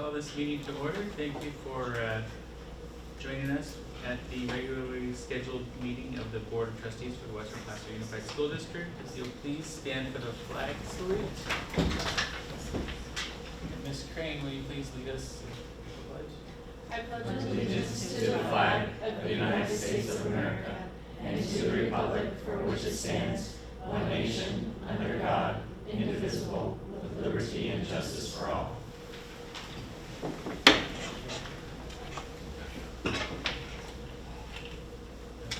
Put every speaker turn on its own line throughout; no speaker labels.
call this meeting to order. Thank you for joining us at the regularly scheduled meeting of the Board of Trustees for the Western Placer Unified School District. If you'll please stand for the flag salute. Ms. Crane, will you please lead us in the pledge?
I pledge allegiance to the flag of the United States of America and to the republic for which it stands, one nation, under God, indivisible, with liberty and justice for all.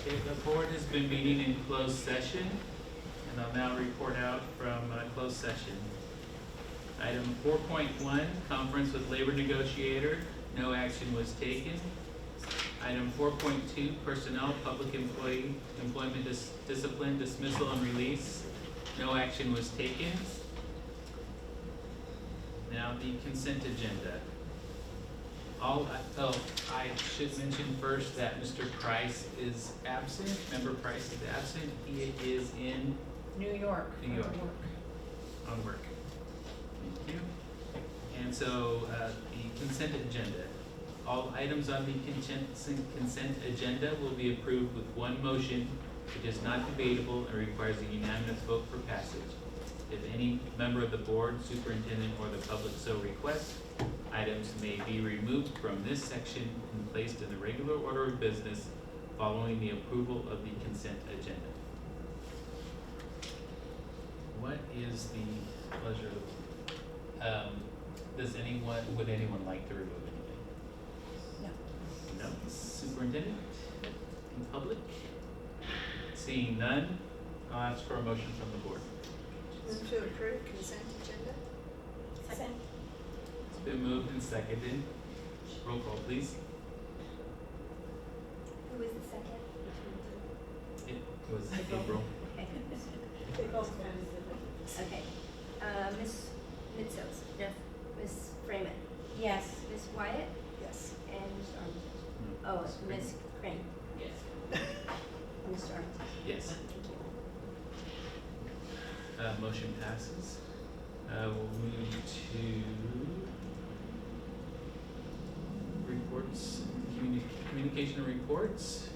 Okay, the board has been meeting in closed session, and I'll now report out from closed session. Item 4.1, conference with labor negotiator. No action was taken. Item 4.2, personnel, public employee, employment discipline, dismissal, and release. No action was taken. Now the consent agenda. I should mention first that Mr. Price is absent. Member Price is absent. He is in
New York.
New York. On work. Thank you. And so the consent agenda. All items on the consent agenda will be approved with one motion, which is not debatable and requires a unanimous vote for passage. If any member of the board, superintendent, or the public so requests, items may be removed from this section and placed in the regular order of business following the approval of the consent agenda. What is the pleasure of would anyone like to remove anything?
No.
No. Superintendent? In public? Seeing none, I'll ask for a motion from the board.
Move to approve consent agenda.
Second.
It's been moved and seconded. Roll call, please.
Who was the second?
It was April.
They both
Okay. Ms. Mitsos.
Yes.
Ms. Freeman.
Yes.
Ms. Wyatt.
Yes.
And Mr. Armitage. Oh, Ms. Crane.
Yes.
Mr. Armitage.
Yes.
Thank you.
Motion passes. We'll move to reports, communication reports.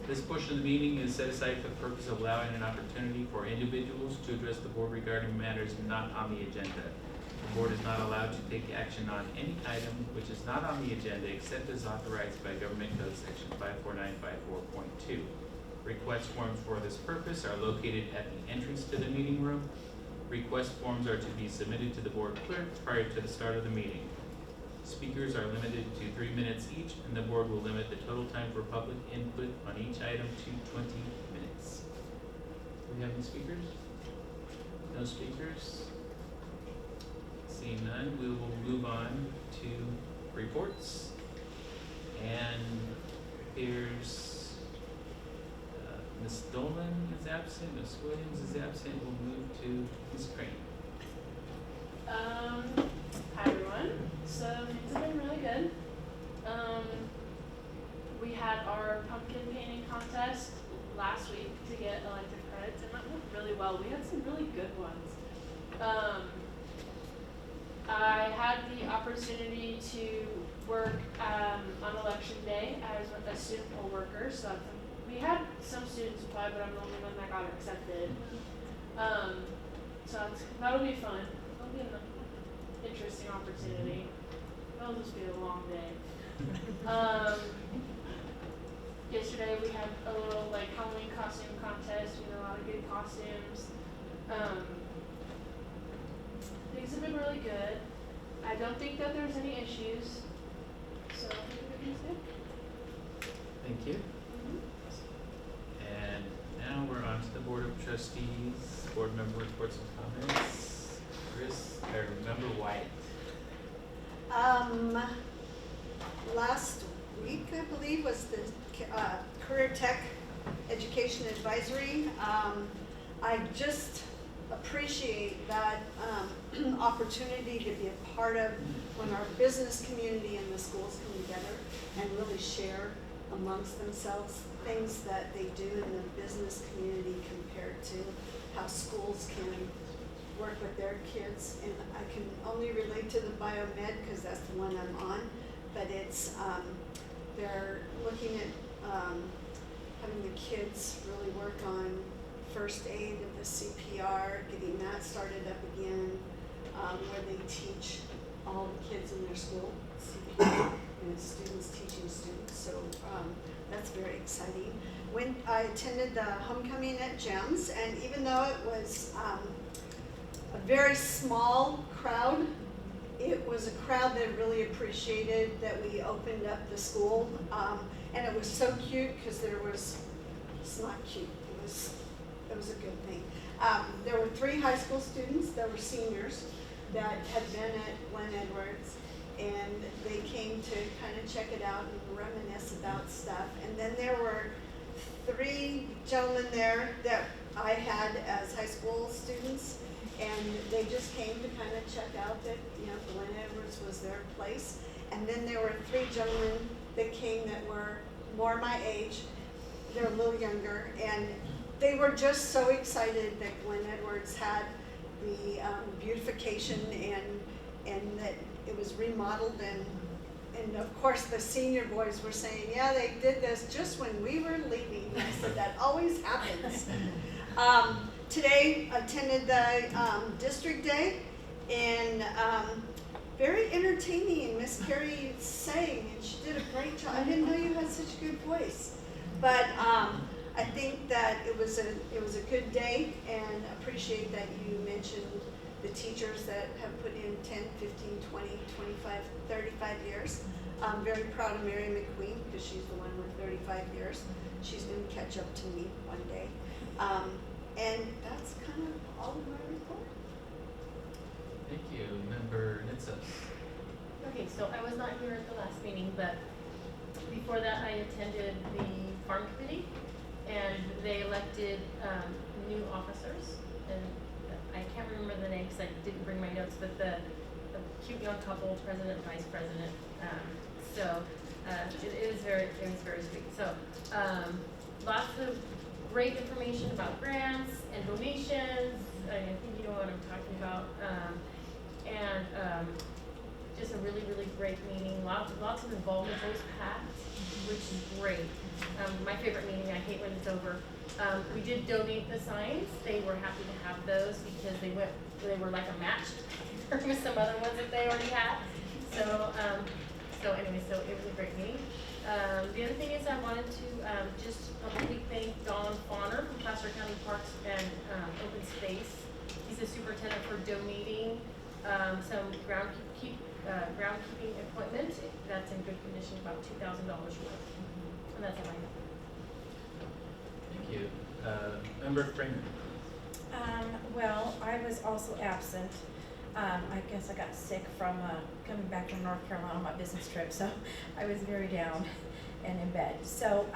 This portion of the meeting is set aside for the purpose of allowing an opportunity for individuals to address the board regarding matters not on the agenda. The board is not allowed to take action on any item which is not on the agenda except as authorized by Government Code Section 54954.2. Request forms for this purpose are located at the entrance to the meeting room. Request forms are to be submitted to the board clerk prior to the start of the meeting. Speakers are limited to 3 minutes each, and the board will limit the total time for public input on each item to 20 minutes. Do we have any speakers? No speakers? Seeing none, we will move on to reports. And here's Ms. Dolan is absent, Ms. Williams is absent. We'll move to Ms. Crane.
Hi everyone. So things have been really good. We had our pumpkin painting contest last week to get elective credits, and that went really well. We had some really good ones. I had the opportunity to work on election day as a student poll worker. So we had some students apply, but I'm the only one that got accepted. So that'll be fun. It'll be an interesting opportunity. It'll just be a long day. Yesterday we had a little Halloween costume contest. We had a lot of good costumes. Things have been really good. I don't think that there's any issues. So I think everything's good.
Thank you. And now we're on to the Board of Trustees, board member reports and comments. Member Wyatt.
Last week, I believe, was the Career Tech Education Advisory. I just appreciate that opportunity to be a part of when our business community and the schools come together and really share amongst themselves things that they do in the business community compared to how schools can work with their kids. And I can only relate to the biomed because that's the one I'm on, but it's, they're looking at having the kids really work on first aid of the CPR, getting that started up again, where they teach all the kids in their school CPR, and it's students teaching students, so that's very exciting. When I attended the homecoming at GEMS, and even though it was a very small crowd, it was a crowd that really appreciated that we opened up the school, and it was so cute because it's not cute, it was a good thing. There were 3 high school students that were seniors that had been at Glen Edwards, and they came to kind of check it out and reminisce about stuff. And then there were 3 gentlemen there that I had as high school students, and they just came to kind of check out that, Glen Edwards was their place. And then there were 3 gentlemen that came that were more my age. They're a little younger, and they were just so excited that Glen Edwards had the beautification and that it was remodeled, and of course the senior boys were saying, yeah, they did this just when we were leaving. And I said, that always happens. Today attended the district day, and very entertaining. Miss Carrie sang, and she did a great job. I didn't know you had such a good voice, but I think that it was a good day, and appreciate that you mentioned the teachers that have put in 10, 15, 20, 25, 35 years. I'm very proud of Mary McQueen because she's the one with 35 years. She's going to catch up to me one day. And that's kind of all of my report.
Thank you. Member Nitsa.
Okay, so I was not here at the last meeting, but before that I attended the farm committee, and they elected new officers, and I can't remember the name because I didn't bring my notes, but the cute young couple, president and vice president. It was very sweet. So lots of great information about grants and donations. I think you know what I'm talking about. Just a really, really great meeting. Lots of involvement. It was packed, which is great. My favorite meeting. I hate when it's over. We did donate the signs. They were happy to have those because they were like a match with some other ones that they already had. So it was a great meeting. The other thing is I wanted to just publicly thank Don Fauner from Placer County Parks and Open Space. He's the superintendent for donating some groundkeeping equipment that's in good condition, about $2,000 worth. And that's all I have.
Thank you. Member Freeman.
Well, I was also absent. I guess I got sick from coming back from North Carolina on my business trip, so I was very down and in bed. So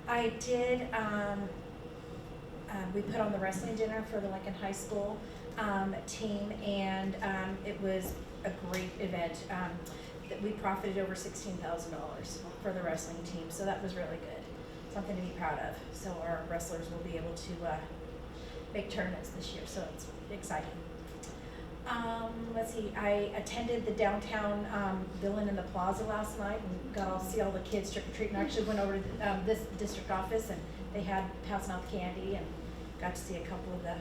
I did, we put on the wrestling dinner for the Lincoln High School team, and it was a great event. That we profited over $16,000 for the wrestling team, so that was really good. Something to be proud of. So our wrestlers will be able to make tournaments this year, so it's exciting. Let's see, I attended the downtown Villain in the Plaza last night and got to see all the kids trick-or-treating. I actually went over to this district office, and they had passing out candy, and got to see a couple of the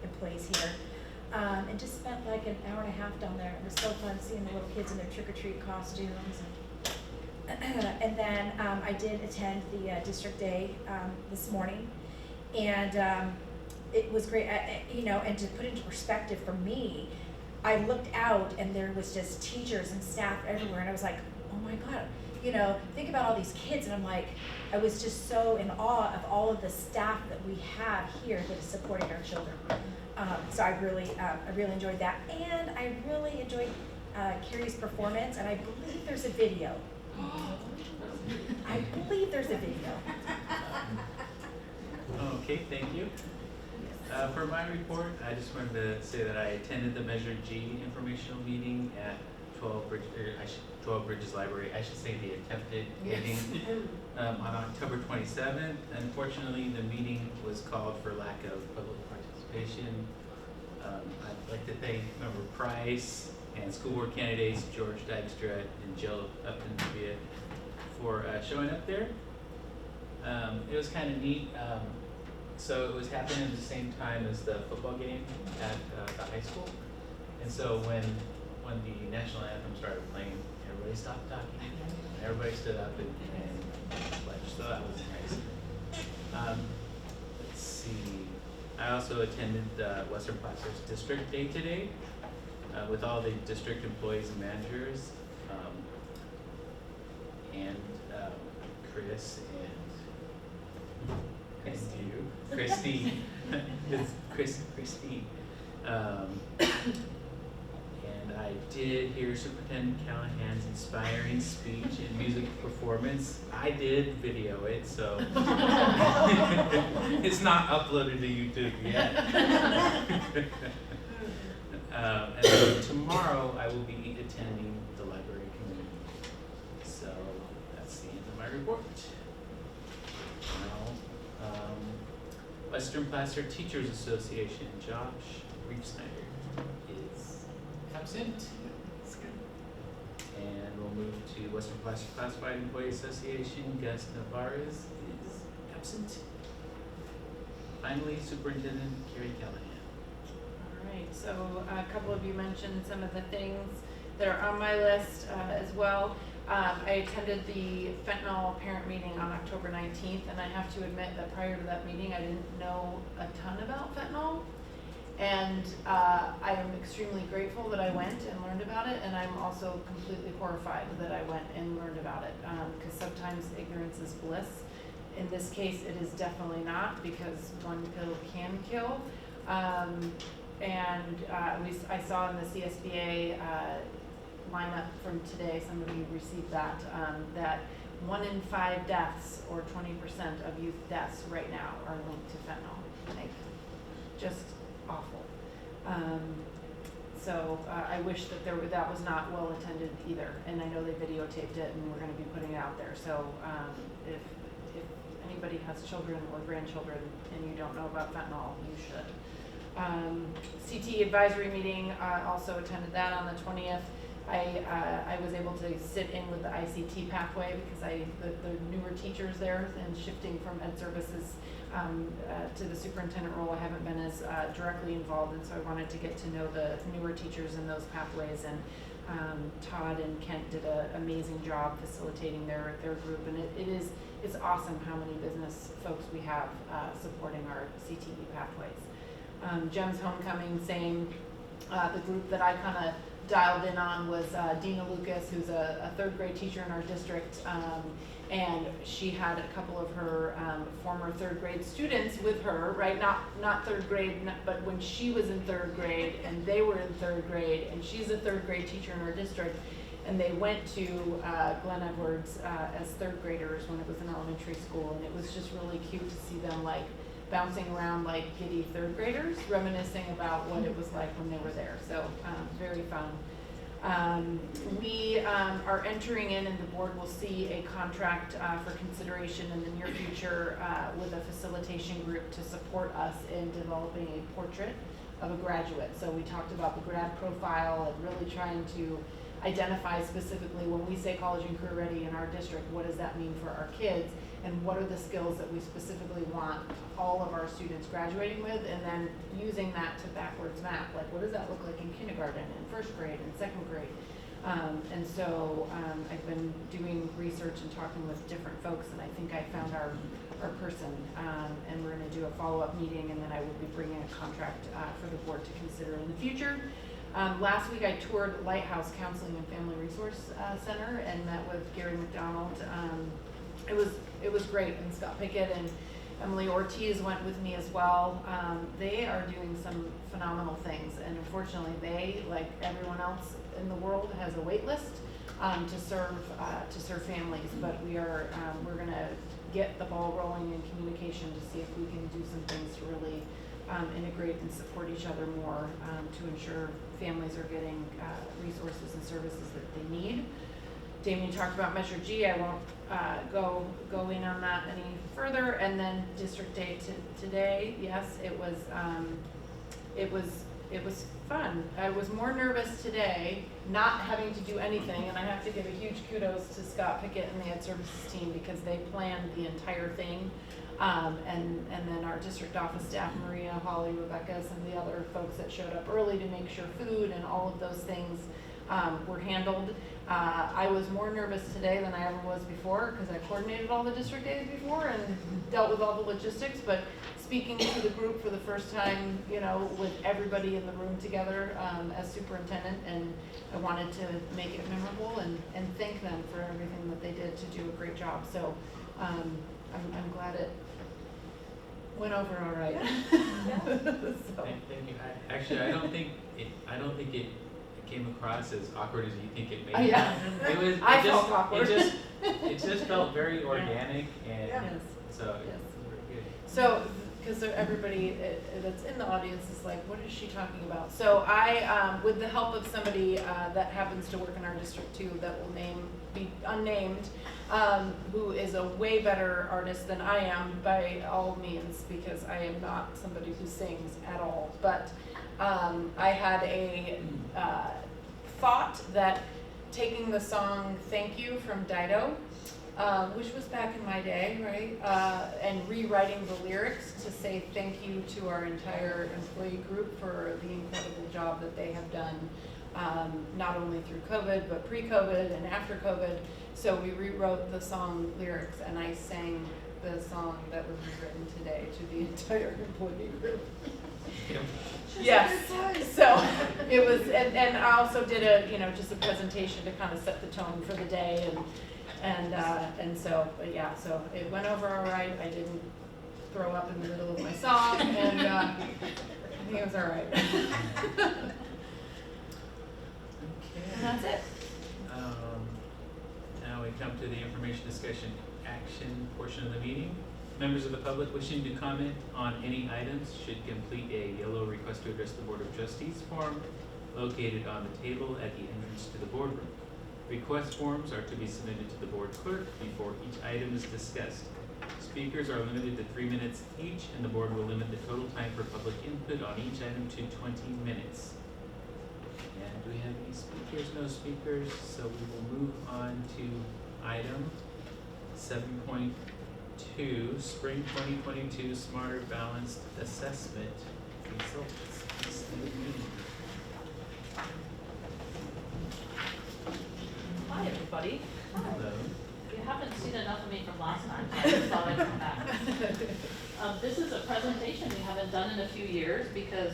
employees here. And just spent like an hour and a half down there. It was so fun seeing the little kids in their trick-or-treat costumes. And then I did attend the district day this morning, and it was great. And to put into perspective for me, I looked out and there was just teachers and staff everywhere, and I was like, oh my God, think about all these kids, and I'm like, I was just so in awe of all of the staff that we have here that is supporting our children. So I really enjoyed that, and I really enjoyed Carrie's performance, and I believe there's a video. I believe there's a video.
Okay, thank you. For my report, I just wanted to say that I attended the Measure G informational meeting at 12 Bridges Library. I should say the attempted meeting on October 27th. Unfortunately, the meeting was called for lack of public participation. I'd like to thank Member Price and school board candidates George Dykstra and Jill Upton for showing up there. It was kind of neat. So it was happening at the same time as the football game at the high school. And so when the national anthem started playing, everybody stopped talking. And everybody stood up and pledged. So that was nice. Let's see. I also attended Western Placer's District Day today with all the district employees and managers, and Chris and you, Christy. It's Christy. And I did hear Superintendent Callahan's inspiring speech and music performance. I did video it, so it's not uploaded to YouTube yet. And then tomorrow I will be attending the library community. So that's the end of my report. Now, Western Placer Teachers Association, Josh Reefsnyder is absent. And we'll move to Western Placer Classified Employee Association, Gus Navarez is absent. Finally, Superintendent Carrie Callahan.
All right, so a couple of you mentioned some of the things that are on my list as well. I attended the fentanyl parent meeting on October 19th, and I have to admit that prior to that meeting, I didn't know a ton about fentanyl. And I am extremely grateful that I went and learned about it, and I'm also completely horrified that I went and learned about it, because sometimes ignorance is bliss. In this case, it is definitely not, because one pill can kill. I saw in the CSBA lineup from today, somebody received that, that 1 in 5 deaths, or 20% of youth deaths right now, are linked to fentanyl. Like, just awful. I wish that that was not well attended either, and I know they videotaped it, and we're going to be putting it out there. So if anybody has children or grandchildren and you don't know about fentanyl, you should. CT advisory meeting, also attended that on the 20th. I was able to sit in with the ICT pathway because the newer teachers there, and shifting from ed services to the superintendent role, I haven't been as directly involved, and so I wanted to get to know the newer teachers in those pathways, and Todd and Kent did an amazing job facilitating their group, and it's awesome how many business folks we have supporting our CTE pathways. Gem's Homecoming, same. The group that I kind of dialed in on was Dina Lucas, who's a 3rd grade teacher in our district, and she had a couple of her former 3rd grade students with her, right? Not 3rd grade, but when she was in 3rd grade and they were in 3rd grade, and she's a 3rd grade teacher in our district, and they went to Glen Edwards as 3rd graders when it was an elementary school, and it was just really cute to see them like bouncing around like giddy 3rd graders, reminiscing about what it was like when they were there. So very fun. We are entering in, and the board will see a contract for consideration in the near future with a facilitation group to support us in developing a portrait of a graduate. So we talked about the grad profile and really trying to identify specifically, when we say college and career ready in our district, what does that mean for our kids, and what are the skills that we specifically want all of our students graduating with, and then using that to backwards map, like what does that look like in kindergarten and 1st grade and 2nd grade. I've been doing research and talking with different folks, and I think I found our person, and we're going to do a follow-up meeting, and then I will be bringing a contract for the board to consider in the future. Last week I toured Lighthouse Counseling and Family Resource Center and met with Gary McDonald. It was great, and Scott Pickett and Emily Ortiz went with me as well. They are doing some phenomenal things, and unfortunately they, like everyone else in the world, has a wait list to serve families. But we're going to get the ball rolling in communication to see if we can do some things to really integrate and support each other more to ensure families are getting resources and services that they need. Damien talked about Measure G. I won't go in on that any further. And then District Day today, yes, it was it was fun. I was more nervous today, not having to do anything, and I have to give a huge kudos to Scott Pickett and the Ed Services team because they planned the entire thing. And then our district office staff, Maria, Holly, Rebecca, some of the other folks that showed up early to make sure food and all of those things were handled. I was more nervous today than I ever was before because I coordinated all the district days before and dealt with all the logistics, but speaking to the group for the first time, you know, with everybody in the room together as superintendent, and I wanted to make it memorable and thank them for everything that they did to do a great job. So I'm glad it went over all right. So.
Thank you. Actually, I don't think it came across as awkward as you think it may.
Yeah.
It
felt awkward.
It just felt very organic, and
Yeah.
so
Yes.
it was very good.
So, because everybody that's in the audience is like, what is she talking about? So I, with the help of somebody that happens to work in our district too, that will be unnamed, who is a way better artist than I am by all means, because I am not somebody who sings at all. But I had a thought that taking the song "Thank You" from Dido, which was back in my day, right? And rewriting the lyrics to say thank you to our entire employee group for the incredible job that they have done, not only through COVID, but pre-COVID and after COVID. So we rewrote the song lyrics, and I sang the song that was rewritten today to the entire employee group.
Yep.
Yes, so it was, and I also did just a presentation to kind of set the tone for the day, and so, but yeah, so it went over all right. I didn't throw up in the middle of my song, and I think it was all right. And that's it.
Now we come to the information discussion action portion of the meeting. Members of the public wishing to comment on any items should complete a yellow request to address the Board of Trustees form located on the table at the entrance to the boardroom. Request forms are to be submitted to the board clerk before each item is discussed. Speakers are limited to 3 minutes each, and the board will limit the total time for public input on each item to 20 minutes. And do we have any speakers? No speakers, so we will move on to item 7.2, Spring 2022 Smarter Balanced Assessment Results.
Hi, everybody.
Hello.
You haven't seen enough of me from last time, so I just thought I'd come back. This is a presentation we haven't done in a few years because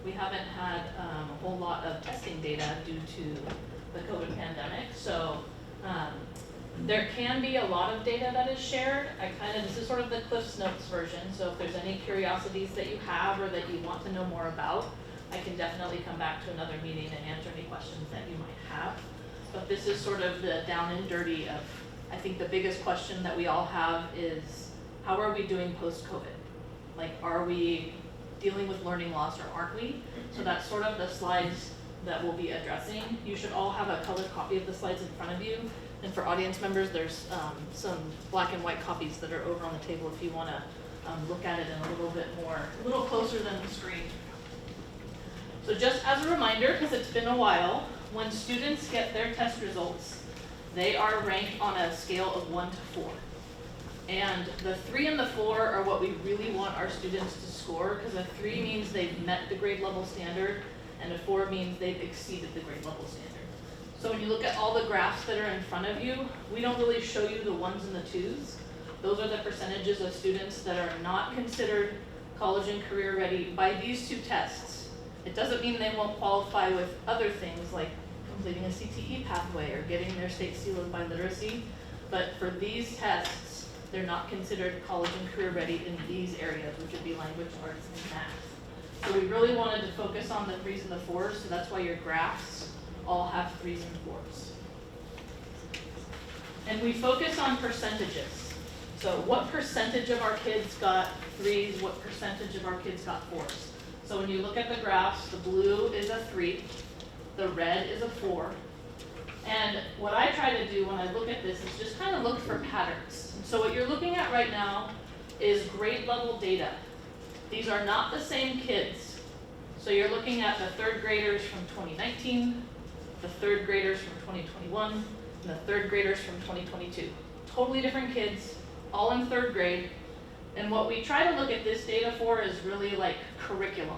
we haven't had a whole lot of testing data due to the COVID pandemic. So there can be a lot of data that is shared. This is sort of the Cliff's Notes version. So if there's any curiosities that you have or that you want to know more about, I can definitely come back to another meeting and answer any questions that you might have. But this is sort of the down and dirty of, I think the biggest question that we all have is, how are we doing post-COVID? Like, are we dealing with learning loss or aren't we? So that's sort of the slides that we'll be addressing. You should all have a colored copy of the slides in front of you. And for audience members, there's some black and white copies that are over on the table if you want to look at it in a little closer than the screen. So just as a reminder, because it's been a while, when students get their test results, they are ranked on a scale of 1 to 4. And the 3 and the 4 are what we really want our students to score, because a 3 means they've met the grade level standard, and a 4 means they've exceeded the grade level standard. So when you look at all the graphs that are in front of you, we don't really show you the 1s and the 2s. Those are the percentages of students that are not considered college and career ready by these 2 tests. It doesn't mean they won't qualify with other things like completing a CTE pathway or getting their state seal of biliteracy, but for these tests, they're not considered college and career ready in these areas, which would be language, arts, and math. So we really wanted to focus on the 3s and the 4s, so that's why your graphs all have 3s and 4s. And we focus on percentages. So what percentage of our kids got 3s, what percentage of our kids got 4s? So when you look at the graphs, the blue is a 3, the red is a 4. And what I try to do when I look at this is just kind of look for patterns. And so what you're looking at right now is grade level data. These are not the same kids. So you're looking at the third graders from 2019, the third graders from 2021, and the third graders from 2022. Totally different kids, all in third grade. And what we try to look at this data for is really like curriculum.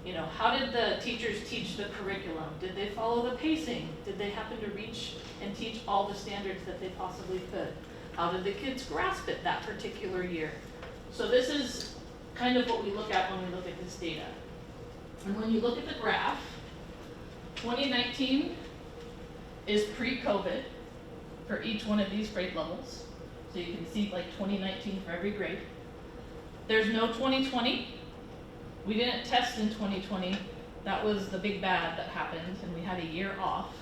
You know, how did the teachers teach the curriculum? Did they follow the pacing? Did they happen to reach and teach all the standards that they possibly could? How did the kids grasp it that particular year? So this is kind of what we look at when we look at this data. And when you look at the graph, 2019 is pre-COVID for each one of these grade levels. So you can see like 2019 for every grade. There's no 2020. We didn't test in 2020. That was the big bad that happened, and we had a year off.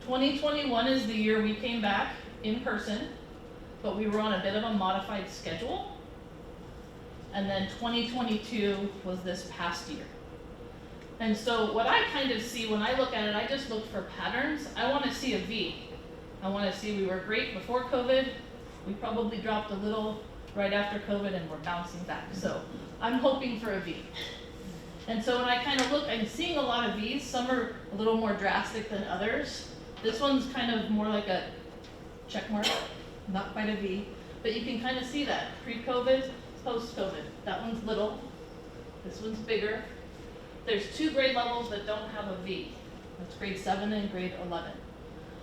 2021 is the year we came back in person, but we were on a bit of a modified schedule. And then 2022 was this past year. And so what I kind of see when I look at it, I just look for patterns. I want to see a V. I want to see we were great before COVID. We probably dropped a little right after COVID and we're bouncing back. So I'm hoping for a V. And so when I kind of look, I'm seeing a lot of Vs. Some are a little more drastic than others. This one's kind of more like a check mark, not quite a V. But you can kind of see that pre-COVID, post-COVID. That one's little. This one's bigger. There's two grade levels that don't have a V. That's grade 7 and grade 11.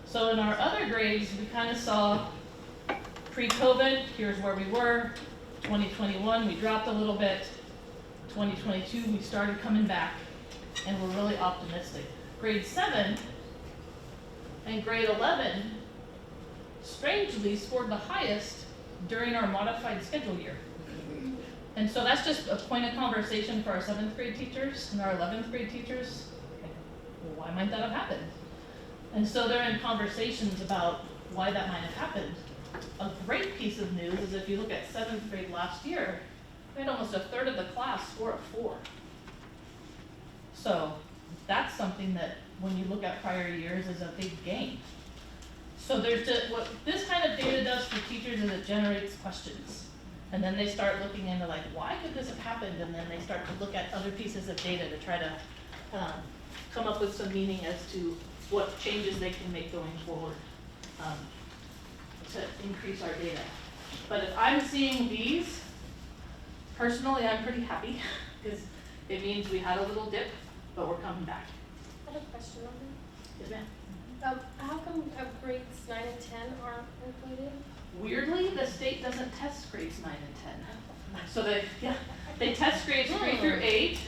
So in our other grades, we kind of saw pre-COVID, here's where we were. 2021, we dropped a little bit. 2022, we started coming back, and we're really optimistic. Grade 7 and grade 11, strangely, scored the highest during our modified schedule year. And so that's just a point of conversation for our 7th grade teachers and our 11th grade teachers. Well, why might that have happened? And so they're in conversations about why that might have happened. A great piece of news is if you look at 7th grade last year, we had almost a third of the class score a 4. So that's something that when you look at prior years is a big gain. So there's just, what this kind of data does for teachers is it generates questions. And then they start looking into like, why could this have happened? And then they start to look at other pieces of data to try to come up with some meaning as to what changes they can make going forward to increase our data. But if I'm seeing these, personally, I'm pretty happy because it means we had a little dip, but we're coming back.
I have a question on that.
Yes, ma'am.
How come grades 9 and 10 aren't included?
Weirdly, the state doesn't test grades 9 and 10. So they test grades 3 through 8,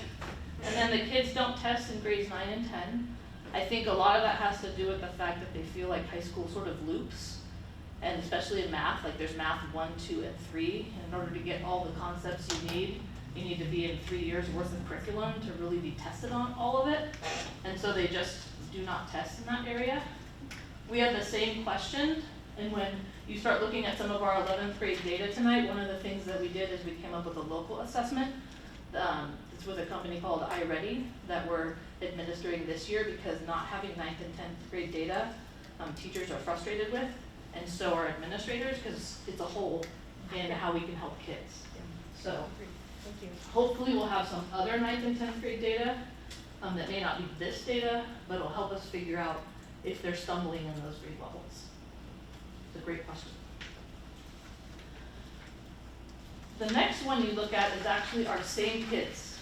and then the kids don't test in grades 9 and 10. I think a lot of that has to do with the fact that they feel like high school sort of loops, and especially in math, like there's math 1, 2, and 3. And in order to get all the concepts you need to be in 3 years worth of curriculum to really be tested on all of it. And so they just do not test in that area. We have the same question, and when you start looking at some of our 11th grade data tonight, one of the things that we did is we came up with a local assessment. It's with a company called iReady that we're administering this year because not having 9th and 10th grade data, teachers are frustrated with, and so are administrators because it's a hole in how we can help kids. So
Thank you.
hopefully we'll have some other 9th and 10th grade data that may not be this data, but it'll help us figure out if they're stumbling in those grade levels. It's a great question. The next one you look at is actually our same kids.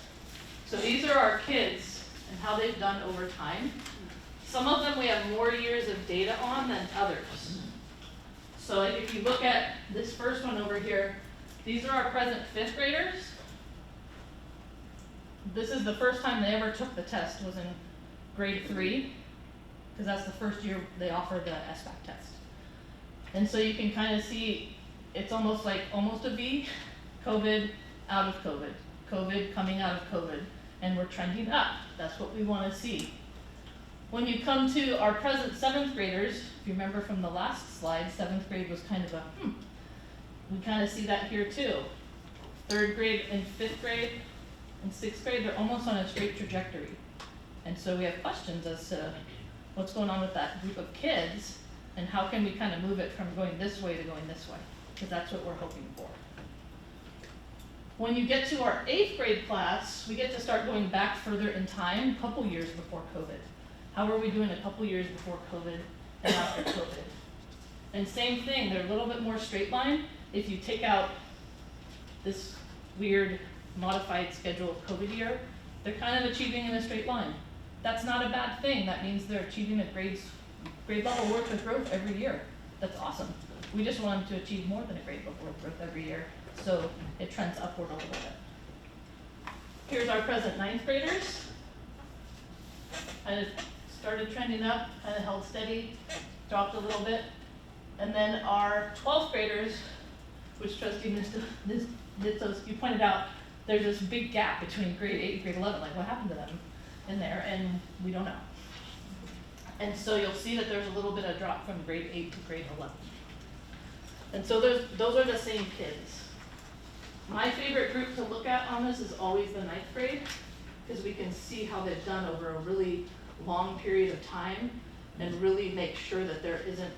So these are our kids and how they've done over time. Some of them we have more years of data on than others. So like if you look at this first one over here, these are our present 5th graders. This is the first time they ever took the test, was in grade 3, because that's the first year they offered the SBAC test. And so you can kind of see it's almost a V, COVID, out of COVID, COVID coming out of COVID, and we're trending up. That's what we want to see. When you come to our present 7th graders, if you remember from the last slide, 7th grade was kind of a we kind of see that here too. 3rd grade and 5th grade and 6th grade, they're almost on a straight trajectory. And so we have questions as to what's going on with that group of kids and how can we kind of move it from going this way to going this way, because that's what we're hoping for. When you get to our 8th grade class, we get to start going back further in time, a couple years before COVID. How were we doing a couple years before COVID and after COVID? And same thing, they're a little bit more straight line. If you take out this weird modified schedule of COVID year, they're kind of achieving in a straight line. That's not a bad thing. That means they're achieving a grade level worth of growth every year. That's awesome. We just want them to achieve more than a grade level of growth every year, so it trends upward a little bit. Here's our present 9th graders. And it started trending up, kind of held steady, dropped a little bit. And then our 12th graders, which Trustee Nitzos, you pointed out, there's this big gap between grade 8 and grade 11, like what happened to them in there, and we don't know. And so you'll see that there's a little bit of drop from grade 8 to grade 11. And so those are the same kids. My favorite group to look at on this is always the 9th grade, because we can see how they've done over a really long period of time and really make sure that there isn't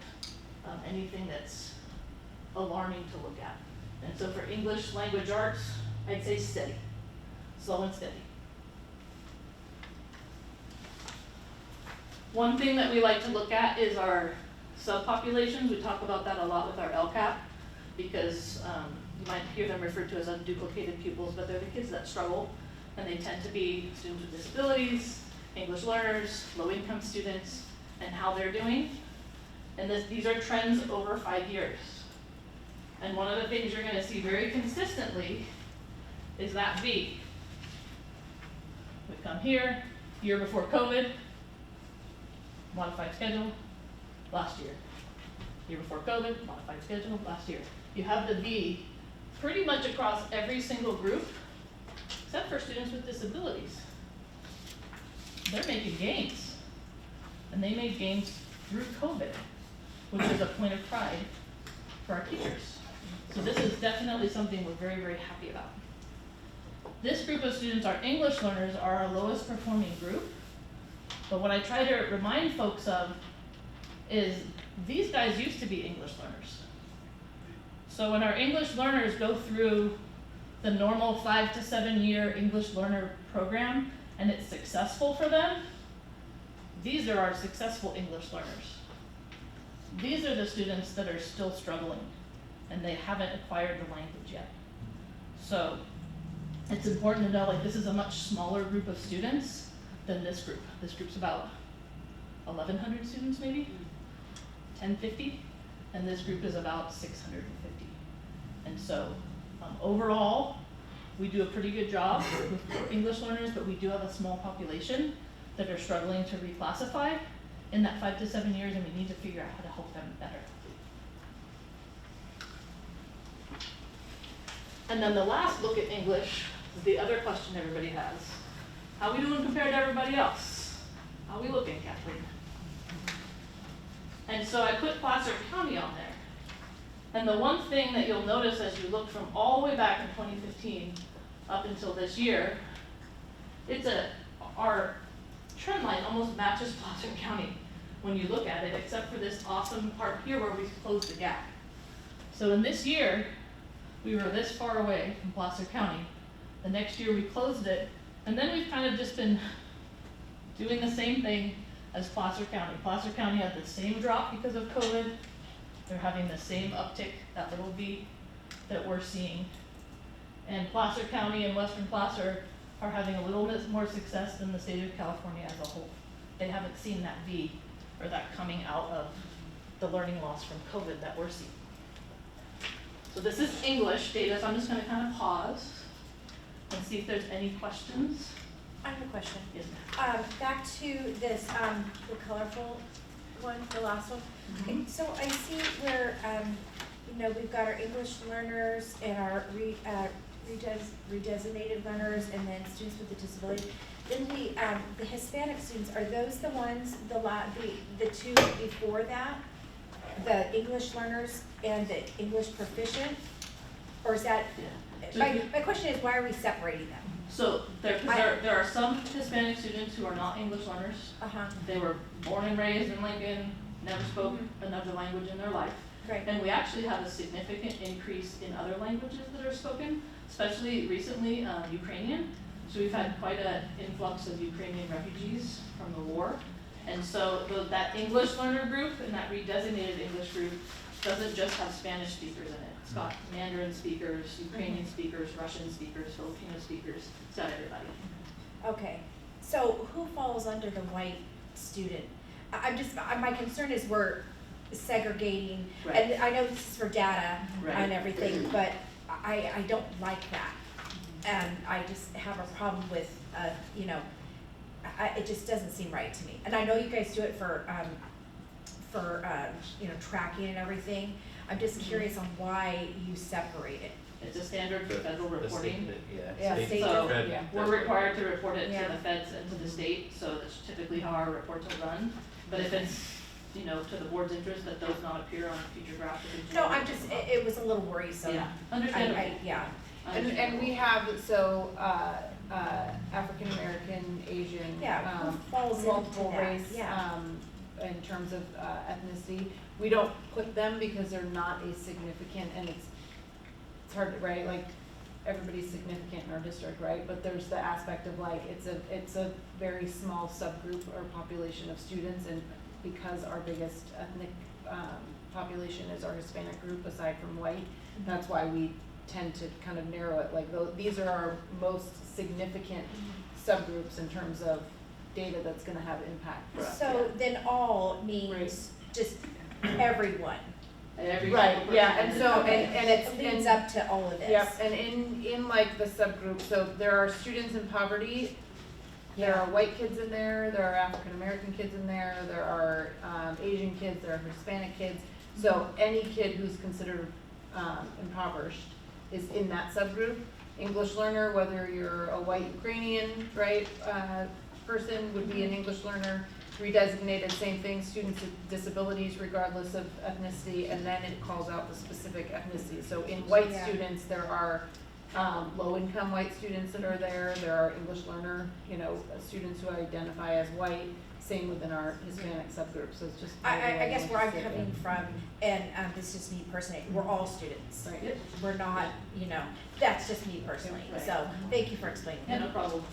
anything that's alarming to look at. And so for English language arts, I'd say steady, slow and steady. One thing that we like to look at is our subpopulations. We talk about that a lot with our LCAP because you might hear them referred to as unduplicated pupils, but they're the kids that struggle, and they tend to be students with disabilities, English learners, low-income students, and how they're doing. And these are trends over 5 years. And one of the things you're going to see very consistently is that V. We come here, year before COVID, modified schedule, last year. Year before COVID, modified schedule, last year. You have the V pretty much across every single group, except for students with disabilities. They're making gains. And they made gains through COVID, which is a point of pride for our teachers. So this is definitely something we're very, very happy about. This group of students, our English learners, are our lowest performing group. But what I try to remind folks of is these guys used to be English learners. So when our English learners go through the normal 5 to 7 year English learner program and it's successful for them, these are our successful English learners. These are the students that are still struggling and they haven't acquired the language yet. So it's important to know, like, this is a much smaller group of students than this group. This group's about 1,100 students maybe, 1,050, and this group is about 650. And so overall, we do a pretty good job with English learners, but we do have a small population that are struggling to reclassify in that 5 to 7 years, and we need to figure out how to help them better. And then the last look at English is the other question everybody has. How are we doing compared to everybody else? How are we looking, Kathleen? And so I put Placer County on there. And the one thing that you'll notice as you look from all the way back in 2015 up until this year, our trend line almost matches Placer County when you look at it, except for this awesome part here where we closed the gap. So in this year, we were this far away from Placer County. The next year we closed it, and then we've kind of just been doing the same thing as Placer County. Placer County had the same drop because of COVID. They're having the same uptick, that little V that we're seeing. And Placer County and Western Placer are having a little bit more success than the state of California as a whole. They haven't seen that V or that coming out of the learning loss from COVID that we're seeing. So this is English data, so I'm just going to kind of pause and see if there's any questions.
I have a question.
Yes, ma'am.
Back to this, the colorful one, the last one. Okay, so I see where, we've got our English learners and our redesignated learners, and then students with a disability. Then the Hispanic students, are those the ones, the two before that? The English learners and the English proficient? Or is that,
Yeah.
my question is, why are we separating them?
So there are some Hispanic students who are not English learners.
Uh-huh,
They were born and raised in Lincoln, never spoke another language in their life.
great.
And we actually have a significant increase in other languages that are spoken. especially recently, Ukrainian. So we've had quite an influx of Ukrainian refugees from the war. And so that English learner group and that redesignated English group doesn't just have Spanish speakers in it. It's got Mandarin speakers, Ukrainian speakers, Russian speakers, Filipino speakers, it's got everybody.
Okay, so who falls under the white student? My concern is we're segregating,
Right.
and I know this is for data
Right.
and everything, but I don't like that. And I just have a problem with, it just doesn't seem right to me. And I know you guys do it for tracking and everything. I'm just curious on why you separate it.
It's a standard for federal
The state
reporting.
that-
Yeah,
state
state
So,
fed-
yeah.
We're required to report it
Yeah.
to the feds and to the state, so that's typically how our reports are run. But if it's, to the board's interest that those not appear on future graphics.
No, I'm just, it was a little worrisome.
Yeah, understandable.
Yeah.
And we have, African American, Asian,
Yeah, who falls into
multiple
that?
race,
Yeah.
in terms of, ethnicity. We don't put them because they're not a significant, and it's hard to, right, like, everybody's significant in our district, right? But there's the aspect of like, it's a very small subgroup or population of students, and because our biggest ethnic, population is our Hispanic group aside from white, that's why we tend to kind of narrow it, like, these are our most significant subgroups in terms of data that's gonna have impact for us.
So then all means
Right.
just everyone.
Every
Right,
single
yeah,
person
and
in
so,
the-
and it's,
It leads
and,
up to all of this.
yep, and in like the subgroup, so there are students in poverty, there are white kids in there are African American kids in there are, Asian kids, there are Hispanic kids. So any kid who's considered, impoverished is in that subgroup. English learner, whether you're a white Ukrainian, right, person would be an English learner. Redesignated, same thing, students with disabilities regardless of ethnicity, and then it calls out the specific ethnicity. So in white
Yeah.
students, there are, low-income white students that are there are English learner, students who identify as white, same within our Hispanic subgroup, so it's just.
I guess where I'm coming from, and this is just me personally, we're all students.
Right.
Yep.
We're not, that's just me personally,
Right.
so thank you for explaining
Yeah,
that.
no problem.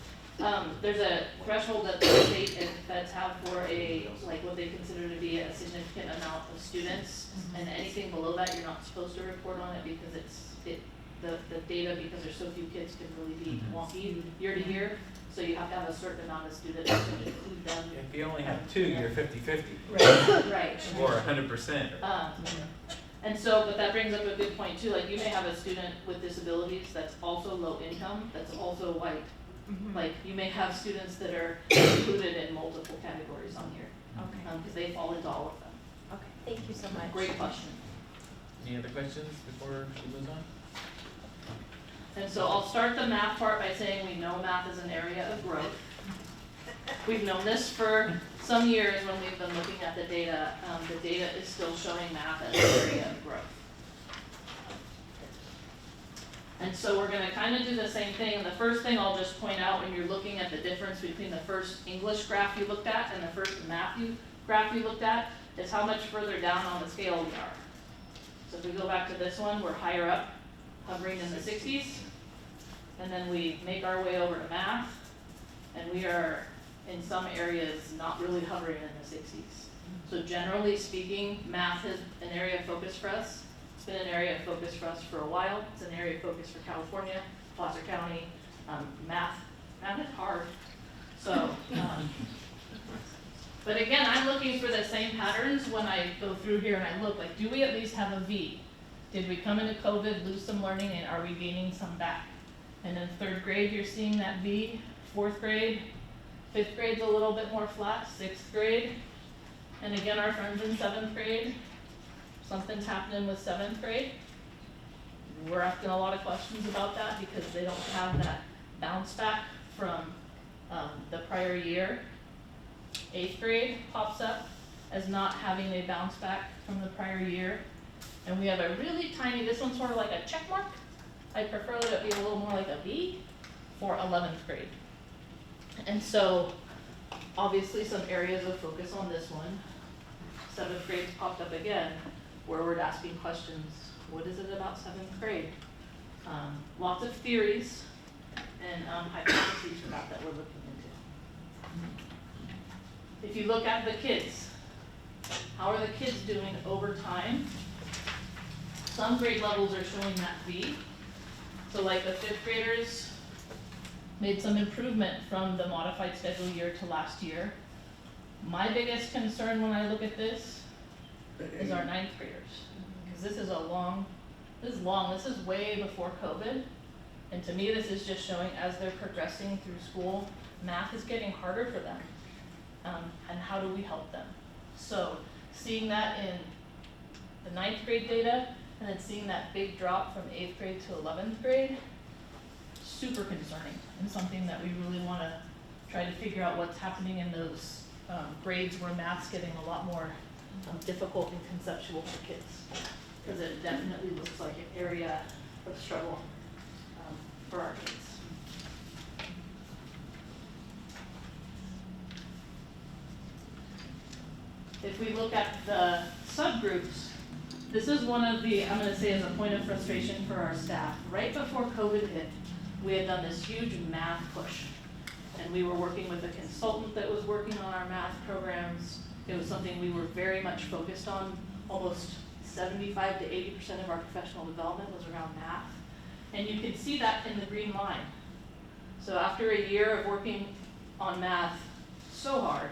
There's a threshold that the state and feds have for what they consider to be a significant amount of students. And anything below that, you're not supposed to report on it because the data, because there's so few kids, can really be wonky year to year. So you have to have a certain amount of students to include them.
If you only have 2, you're 50-50,
Right.
or 100%.
And so, but that brings up a good point too, like you may have a student with disabilities that's also low income, that's also white. Like you may have students that are included in multiple categories on here,
Okay,
because they fall into all of them.
okay, thank you so much.
Great question.
Any other questions before she moves on?
And so I'll start the math part by saying we know math is an area of growth. We've known this for some years when we've been looking at the data. The data is still showing math as an area of growth. And so we're gonna kind of do the same thing. And the first thing I'll just point out when you're looking at the difference between the first English graph you looked at and the first math graph you looked at is how much further down on the scale we are. So if we go back to this one, we're higher up, hovering in the 60s. And then we make our way over to math, and we are in some areas not really hovering in the 60s. So generally speaking, math is an area of focus for us. It's been an area of focus for us for a while. It's an area of focus for California, Placer County. Math is hard. So, but again, I'm looking for the same patterns when I go through here and I look, like, do we at least have a V? Did we come into COVID, lose some learning, and are we gaining some back? And in 3rd grade, you're seeing that V. 4th grade, 5th grade's a little bit more flat, 6th grade. And again, our friends in 7th grade, something's happening with 7th grade. We're asking a lot of questions about that because they don't have that bounce back from the prior year. 8th grade pops up as not having a bounce back from the prior year. And we have a really tiny, this one's sort of like a check mark. I prefer that it be a little more like a V for 11th grade. And so, obviously some areas of focus on this one. 7th grade's popped up again, where we're asking questions. What is it about 7th grade? Lots of theories and hypotheses for that we're looking into. If you look at the kids, how are the kids doing over time? Some grade levels are showing that V. So like the 5th graders made some improvement from the modified schedule year to last year. My biggest concern when I look at this is our 9th graders. Because this is long, this is way before COVID. And to me, this is just showing as they're progressing through school, math is getting harder for them. And how do we help them? So seeing that in the 9th grade data, and then seeing that big drop from 8th grade to 11th grade, super concerning, and something that we really want to try to figure out what's happening in those grades where math's getting a lot more difficult and conceptual for kids, because it definitely looks like an area of struggle for our kids. If we look at the subgroups, this is one of the, I'm gonna say as a point of frustration for our staff. Right before COVID hit, we had done this huge math push. And we were working with a consultant that was working on our math programs. It was something we were very much focused on. Almost 75 to 80% of our professional development was around math. And you can see that in the green line. So after a year of working on math so hard,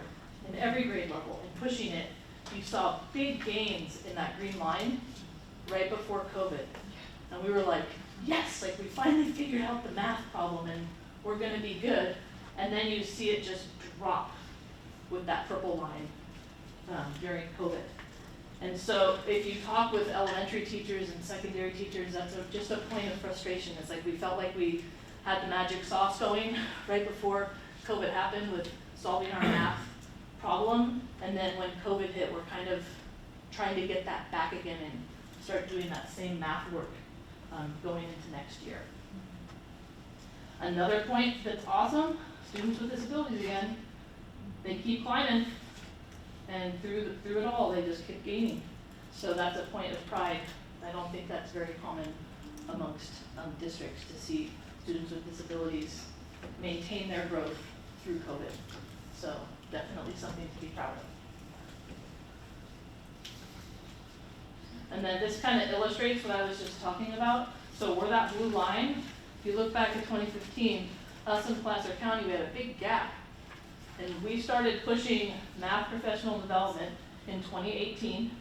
in every grade level, and pushing it, you saw big gains in that green line right before COVID. And we were like, yes, like we finally figured out the math problem and we're gonna be good. And then you see it just drop with that purple line during COVID. And so if you talk with elementary teachers and secondary teachers, that's just a point of frustration. It's like we felt like we had the magic sauce going right before COVID happened with solving our math problem. And then when COVID hit, we're kind of trying to get that back again and start doing that same math work going into next year. Another point that's awesome, students with disabilities again, they keep climbing, and through it all, they just keep gaining. So that's a point of pride. I don't think that's very common amongst districts to see students with disabilities maintain their growth through COVID. So definitely something to be proud of. And then this kind of illustrates what I was just talking about. So we're that blue line. If you look back at 2015, us in Placer County, we had a big gap. And we started pushing math professional development in 2018,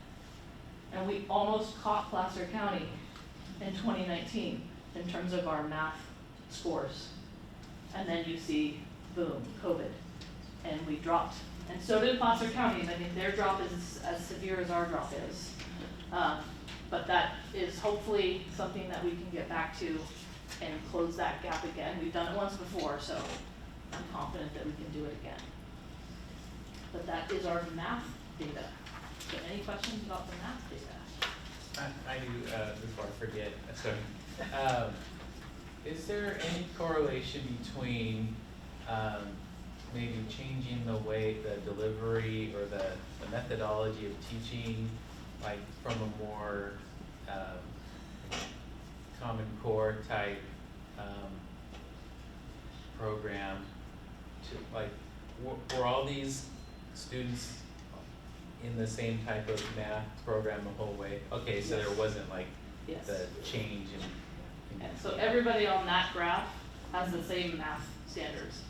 and we almost caught Placer County in 2019 in terms of our math scores. And then you see, boom, COVID, and we dropped. And so did Placer County. I mean, their drop is as severe as our drop is. But that is hopefully something that we can get back to and close that gap again. We've done it once before, so I'm confident that we can do it again. But that is our math data. So any questions about the math data?
I do, before I forget, so, is there any correlation between maybe changing the way the delivery or the methodology of teaching, like from a more Common Core type program to like, were all these students in the same type of math program the whole way? Okay, so
Yes.
there wasn't like
Yes.
the change in
And so everybody on that graph has the same math standards.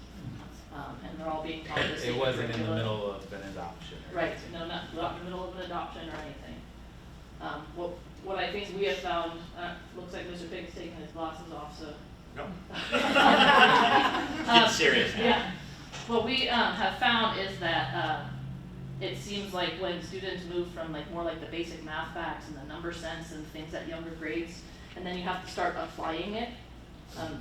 And they're all being taught the same
it wasn't in the
curriculum.
middle of an adoption. or
Right,
anything.
no, not in the middle of an adoption or anything. What I think we have found, looks like Mr. Pig's taking his glasses off, so.
No.
Get
serious now.
Yeah, what we have found is that it seems like when students move from like more like the basic math facts and the number sense and things at younger grades, and then you have to start applying it,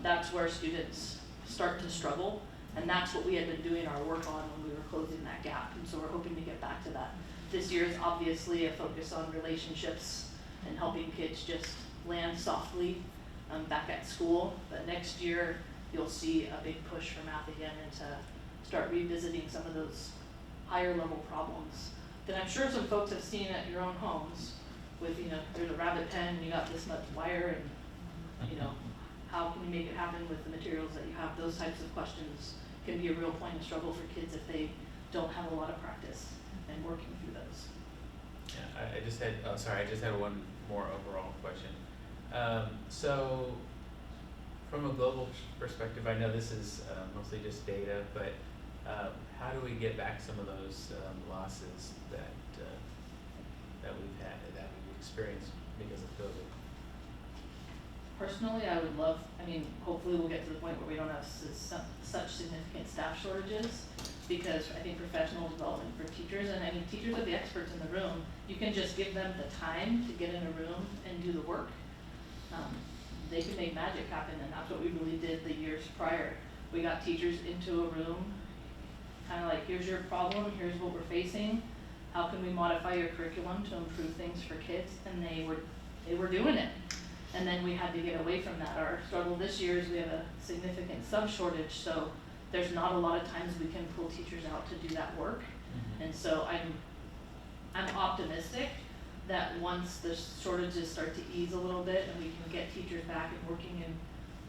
that's where students start to struggle. And that's what we had been doing our work on when we were closing that gap. And so we're hoping to get back to that. This year is obviously a focus on relationships and helping kids just land softly back at school. But next year, you'll see a big push for math again and to start revisiting some of those higher level problems that I'm sure some folks have seen at your own homes with, you know, there's a rabbit pen and you got this much wire and you know, how can we make it happen with the materials that you have? Those types of questions can be a real point of struggle for kids if they don't have a lot of practice and working through those.
Yeah, I just had, oh, sorry, I just had one more overall question. So, from a global perspective, I know this is mostly just data, but how do we get back some of those losses that we've had, that we've experienced because of COVID?
Personally, I would love, I mean, hopefully we'll get to the point where we don't have such significant staff shortages, because I think professional development for teachers, and I mean, teachers are the experts in the room. You can just give them the time to get in a room and do the work. They can make magic happen, and that's what we really did the years prior. We got teachers into a room, kind of like, here's your problem, here's what we're facing, how can we modify your curriculum to improve things for kids, and they were doing it. And then we had to get away from that. Our struggle this year is we have a significant sub shortage, so there's not a lot of times we can pull teachers out to do that work.
Mm-hmm.
And so I'm optimistic that once the shortages start to ease a little bit and we can get teachers back and working in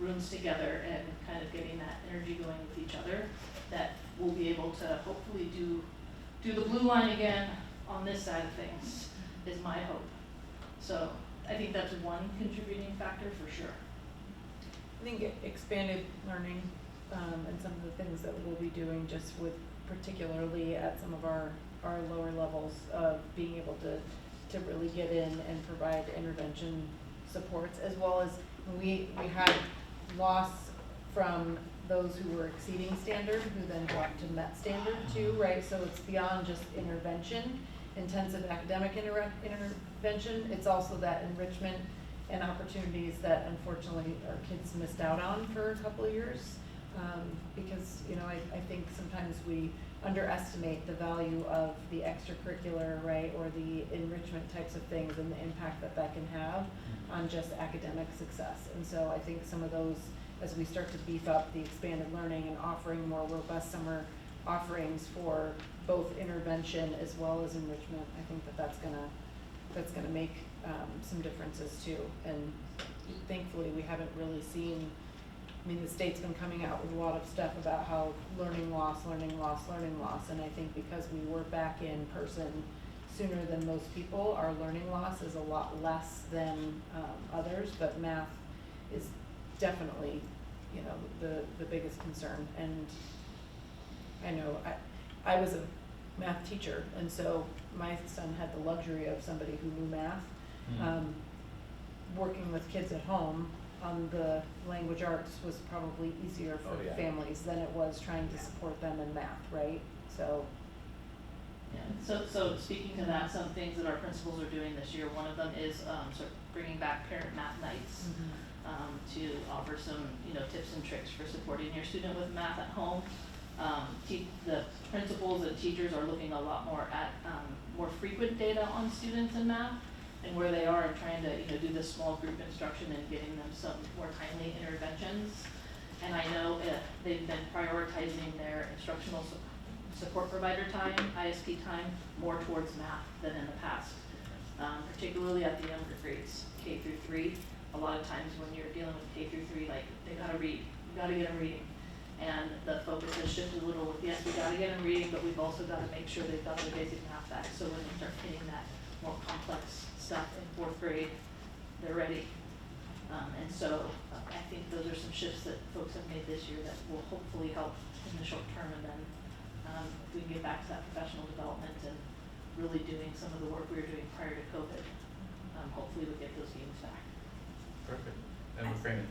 rooms together and kind of getting that energy going with each other, that we'll be able to hopefully do the blue line again on this side of things, is my hope. So I think that's one contributing factor for sure.
I think expanded learning, and some of the things that we'll be doing just with, particularly at some of our lower levels of being able to really get in and provide intervention supports, as well as we had loss from those who were exceeding standard, who then dropped to met standard too, right? So it's beyond just intervention, intensive academic intervention, it's also that enrichment and opportunities that unfortunately our kids missed out on for a couple of years. Because, you know, I think sometimes we underestimate the value of the extracurricular, right, or the enrichment types of things and the impact that can have on just academic success. And so I think some of those, as we start to beef up the expanded learning and offering more robust summer offerings for both intervention as well as enrichment, I think that's gonna make some differences too. And thankfully we haven't really seen, I mean, the state's been coming out with a lot of stuff about how learning loss, and I think because we were back in person sooner than most people, our learning loss is a lot less than others, but math is definitely, you know, the biggest concern. And I know I was a math teacher, and so my son had the luxury of somebody who knew math. Working with kids at home on the language arts was probably easier for families than it was trying to support them in math, right? So.
Yeah, so speaking to that, some things that our principals are doing this year, one of them is sort of bringing back parent math nights, to offer some, you know, tips and tricks for supporting your student with math at home. The principals and teachers are looking a lot more at more frequent data on students in math and where they are, and trying to, you know, do this small group instruction and getting them some more timely interventions. And I know they've been prioritizing their instructional support provider time, ISP time, more towards math than in the past, particularly at the younger grades, K through 3. A lot of times when you're dealing with K through 3, like, they gotta read, you gotta get them reading. And the focus has shifted a little with, yes, we gotta get them reading, but we've also gotta make sure they've got their basic math back, so when they start hitting that more complex stuff in 4th grade, they're ready. And so I think those are some shifts that folks have made this year that will hopefully help in the short term, and then we can get back to that professional development and really doing some of the work we were doing prior to COVID. Hopefully we'll get those gains back.
Perfect. And we're framing.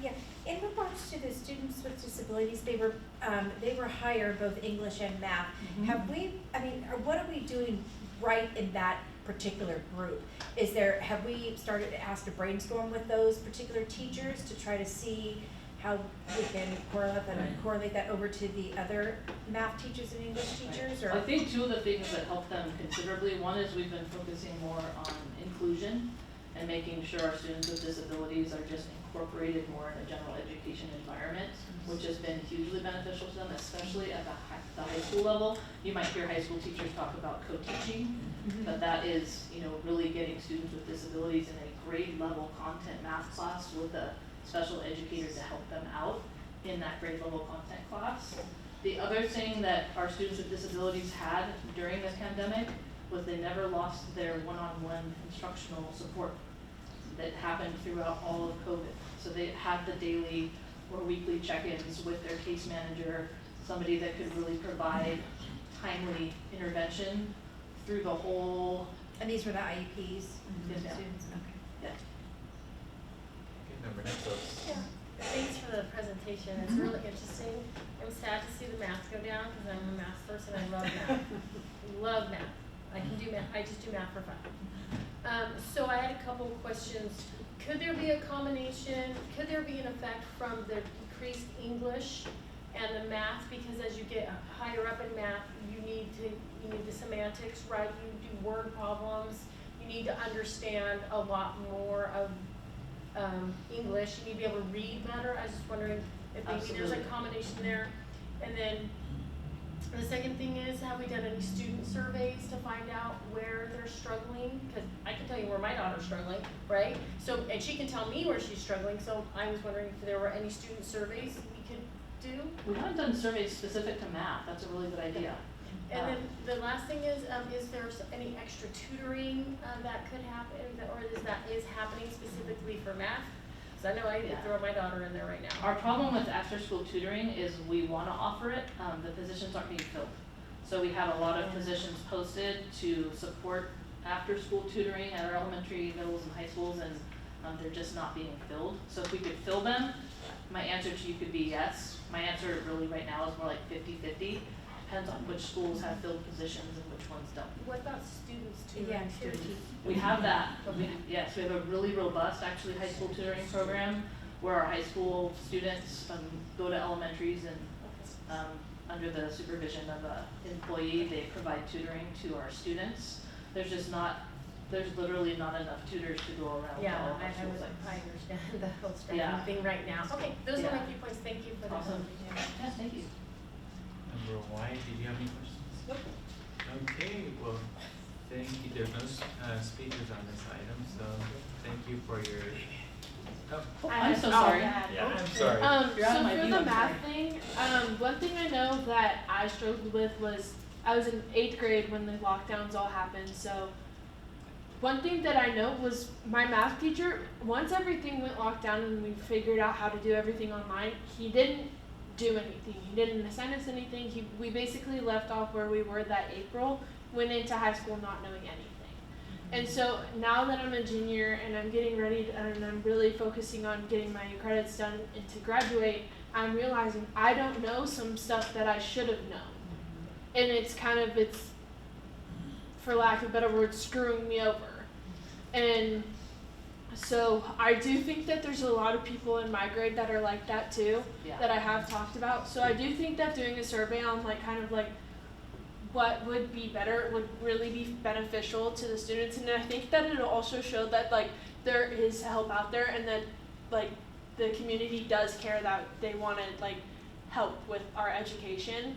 Yeah, in regards to the students with disabilities, they were higher both English and math. Have we, I mean, what are we doing right in that particular group? Have we started to ask to brainstorm with those particular teachers to try to see how we can correlate that over to the other math teachers and English teachers? Or?
I think two of the things that help them considerably, one is we've been focusing more on inclusion and making sure our students with disabilities are just incorporated more in a general education environment, which has been hugely beneficial to them, especially at the high school level. You might hear high school teachers talk about co-teaching, but that is, really getting students with disabilities in a grade level content math class with a special educator to help them out in that grade level content class. The other thing that our students with disabilities had during this pandemic was they never lost their one-on-one instructional support that happened throughout all of COVID. So they had the daily or weekly check-ins with their case manager, somebody that could really provide timely intervention through the whole.
And these were the IEPs
Yes, ma'am.
students, okay.
Yeah.
Okay, member Nichols.
Yeah, thanks for the presentation, it's really interesting. I'm sad to see the math go down, because I'm a math person, I love math. Love math, I can do math, I just do math for fun. So I had a couple of questions. Could there be a combination, could there be an effect from the increased English and the math? Because as you get higher up in math, you need the semantics, right? You do word problems, you need to understand a lot more of English, you need to be able to read better. I was just wondering if maybe there's a
Absolutely.
combination there. And then the second thing is, have we done any student surveys to find out where they're struggling? Because I can tell you where my daughter's struggling, right? So, and she can tell me where she's struggling, so I was wondering if there were any student surveys we could do?
We haven't done surveys specific to math, that's a really good idea.
And then the last thing is there any extra tutoring that could happen, or is happening specifically for math? Because I know I
Yeah.
throw my daughter in there right now.
Our problem with after-school tutoring is we want to offer it, the positions aren't being filled. So we have a lot of positions posted to support after-school tutoring at our elementary, middles, and high schools, and they're just not being filled. So if we could fill them, my answer to you could be yes. My answer really right now is more like 50-50. Depends on which schools have filled positions and which ones don't.
What about students tutoring?
Yeah,
too?
students.
We have that. Yes, we have a really robust, actually, high school tutoring program where our high school students go to elementaries and under the supervision of an employee, they provide tutoring to our students. There's literally not enough tutors to go around to
Yeah,
all of our school sites.
I understand the whole
Yeah.
staffing thing right now. Okay, those are
Yeah.
my key points. Thank you for the
Awesome.
presentation.
Yes, thank you.
Member White, did you have any questions?
Nope.
Okay, well, thank you. There's no speakers on this item, so thank you for your. Oh,
I'm so sorry.
yeah, I'm sorry.
You're out of
So
my
for
view,
the
I'm
math thing, one thing I know that I struggled with was I was in 8th grade when the lockdowns all happened. So one thing that I know was my math teacher, once everything went locked down and we figured out how to do everything online, he didn't do anything. He didn't assign us anything. We basically left off where we were that April, went into high school not knowing anything. And so now that I'm a junior and I'm getting ready and I'm really focusing on getting my credits done and to graduate, I'm realizing I don't know some stuff that I should have known. And it's for lack of a better word, screwing me over. And so I do think that there's a lot of people in my grade that are like that too,
Yeah.
that I have talked about. So I do think that doing a survey on what would be better would really be beneficial to the students. And I think that it'll also show that there is help out there and that the community does care, that they want to help with our education.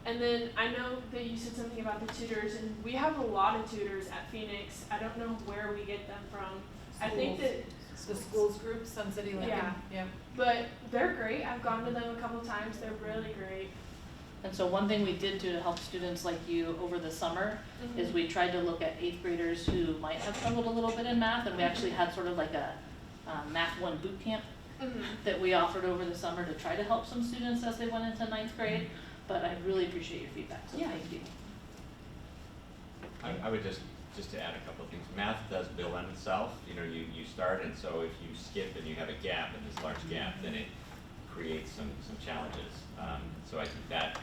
And then I know that you said something about the tutors, and we have a lot of tutors at Phoenix. I don't know where we get them from. I think that
The schools group, Sun City Lincoln.
Yeah. But they're great. I've gone to them a couple times. They're really great.
And so one thing we did do to help students like you over the summer is we tried to look at 8th graders who might have struggled a little bit in math, and we actually had sort of like a Math 1 boot camp that we offered over the summer to try to help some students as they went into 9th grade. But I really appreciate your feedback, so
Yeah.
thank you.
I would just to add a couple of things. Math does build on itself. You start, and so if you skip and you have a gap in this large gap, then it creates some challenges. So I think that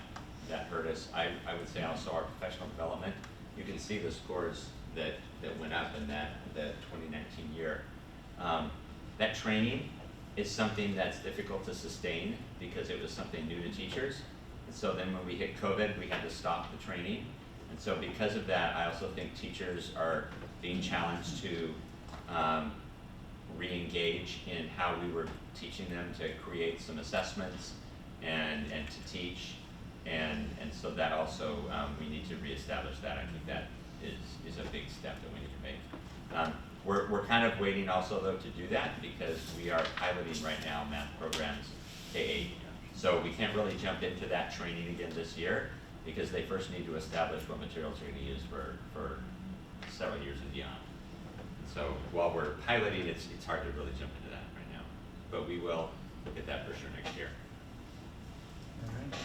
hurt us. I would say also our professional development. You can see the scores that went up in the 2019 year. That training is something that's difficult to sustain because it was something new to teachers. And so then when we hit COVID, we had to stop the training. And so because of that, I also think teachers are being challenged to re-engage in how we were teaching them to create some assessments and to teach. And so that also, we need to reestablish that. I think that is a big step that we need to make. We're kind of waiting also though to do that because we are piloting right now math programs K-8. So we can't really jump into that training again this year because they first need to establish what materials they're going to use for several years and beyond. So while we're piloting, it's hard to really jump into that right now. But we will look at that for sure next year.
All right.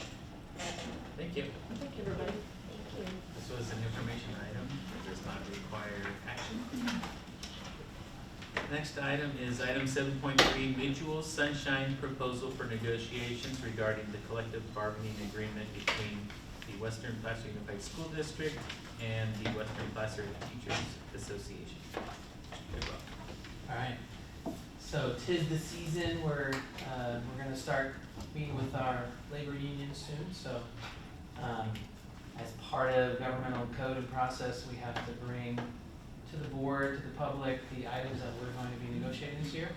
Thank you.
Thank you, everybody.
Thank you.
This was an information item. It does not require action. Next item is item 7.3, mutual sunshine proposal for negotiations regarding the collective bargaining agreement between the Western Placer Unified School District and the Western Placer Teachers Association. Very well.
All right, so 'tis the season where we're gonna start meeting with our labor union soon, so as part of governmental code and process, we have to bring to the board, to the public, the items that we're going to be negotiating this year.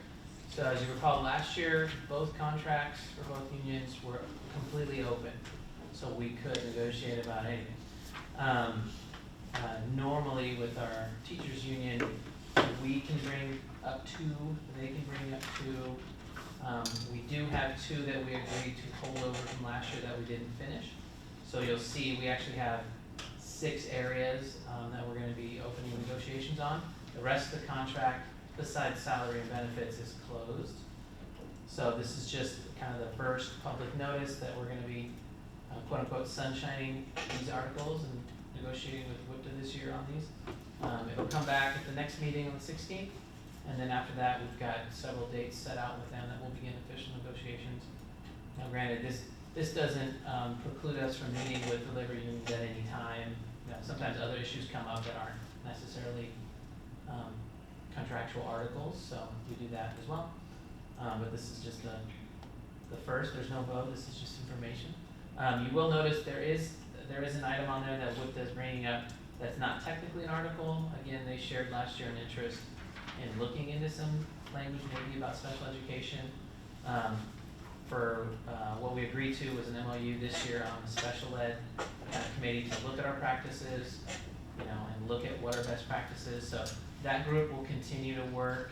So as you recall, last year, both contracts for both unions were completely open, so we could negotiate about anything. Normally with our teachers union, we can bring up 2, they can bring up 2. We do have 2 that we agreed to hold over from last year that we didn't finish. So you'll see we actually have 6 areas that we're going to be opening negotiations on. The rest of the contract, besides salary and benefits, is closed. So this is just kind of the first public notice that we're going to be quote unquote sunshining these articles and negotiating with WIPTA this year on these. It'll come back at the next meeting on the 16th, and then after that we've got several dates set out with them that will begin official negotiations. Now granted, this doesn't preclude us from meeting with the labor unions at any time. You know, sometimes other issues come up that aren't necessarily contractual articles, so we do that as well. But this is just the first. There's no vote. This is just information. You will notice there is an item on there that WIPTA is bringing up that's not technically an article. Again, they shared last year an interest in looking into some language maybe about special education. For what we agreed to was an MOU this year on the special ed committee to look at our practices, you know, and look at what are best practices. So that group will continue to work